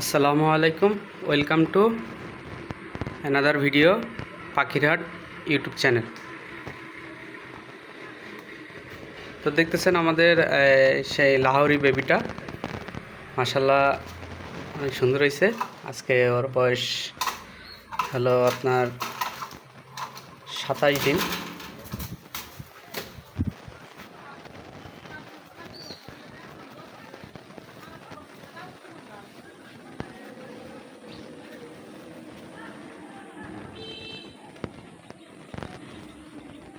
আসসালামু আলাইকুম, welcome to another video পাখিরহাট YouTube channel. তো দেখতেছেন আমাদের সেই লাহোরি বেবিটা মাশাল্লাহ অনেক সুন্দর হয়েছে। আজকে ওর বয়স হলো আপনার 27 দিন।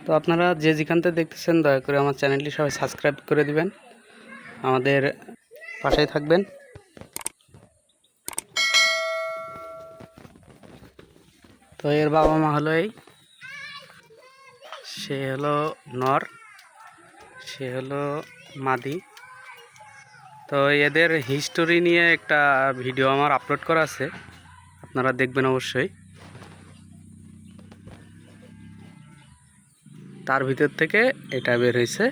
তো আপনারা যে যেখান থেকে দেখতেছেন দয়া করে আমার চ্যানেলটি সবাই সাবস্ক্রাইব করে দিবেন, আমাদের পাশেই থাকবেন। তো এর বাবা মা হলো সে হলো নর, সে হলো মাদি। তো এদের হিস্টোরি নিয়ে একটা ভিডিও আমার আপলোড করা আছে, আপনারা দেখবেন অবশ্যই। তার ভিতর থেকে এটা বের হয়েছে।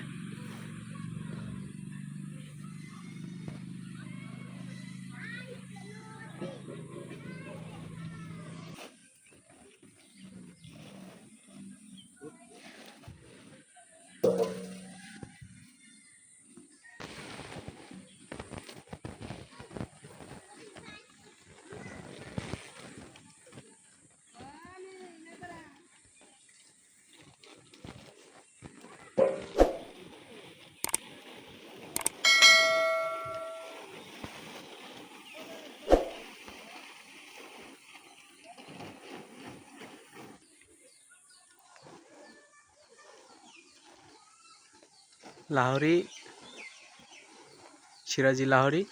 লাহোরি, সিরাজি লাহোরি,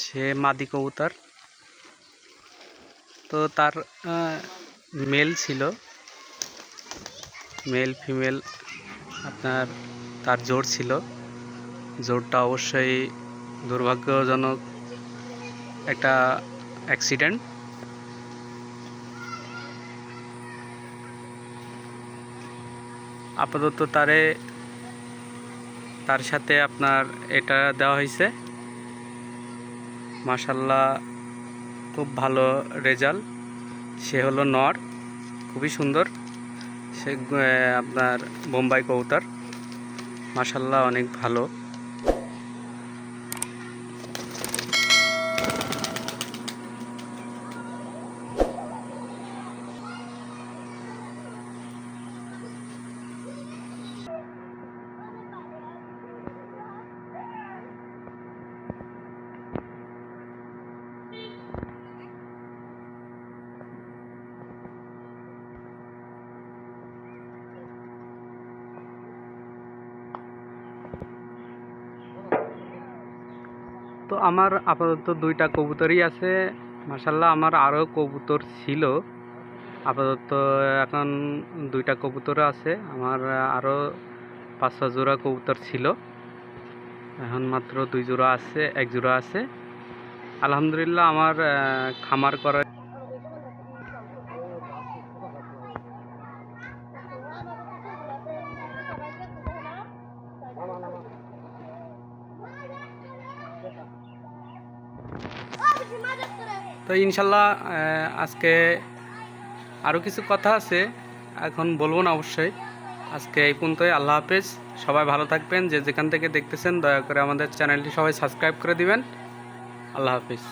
সে মাদি কবুতর। তো তার মেল ছিল, মেল ফিমেল আপনার তার জোড় ছিল। জোড়টা অবশ্যই দুর্ভাগ্যজনক একটা অ্যাক্সিডেন্ট। আপাতত তার সাথে আপনার এটা দেওয়া হয়েছে। মাশাল্লাহ খুব ভালো রেজাল্ট। সে হলো নর, খুবই সুন্দর। সে আপনার বোম্বাই কবুতর, মাশাল্লাহ অনেক ভালো। তো আমার আপাতত দুইটা কবুতরই আছে। মাশাল্লাহ আমার আরও কবুতর ছিল, আপাতত এখন দুইটা কবুতর আছে। আমার আরও 5-6 জোড়া কবুতর ছিল, এখন মাত্র 2 জোড়া আছে, 1 জোড়া আছে। আলহামদুলিল্লাহ আমার খামার করা। তো ইনশাল্লাহ আজকে আরও কিছু কথা আছে, এখন বলবো না অবশ্যই। আজকে এই পর্যন্তই। আল্লাহ হাফেজ, সবাই ভালো থাকবেন। যে যেখান থেকে দেখতেছেন দয়া করে আমাদের চ্যানেলটি সবাই সাবস্ক্রাইব করে দিবেন। আল্লাহ হাফেজ।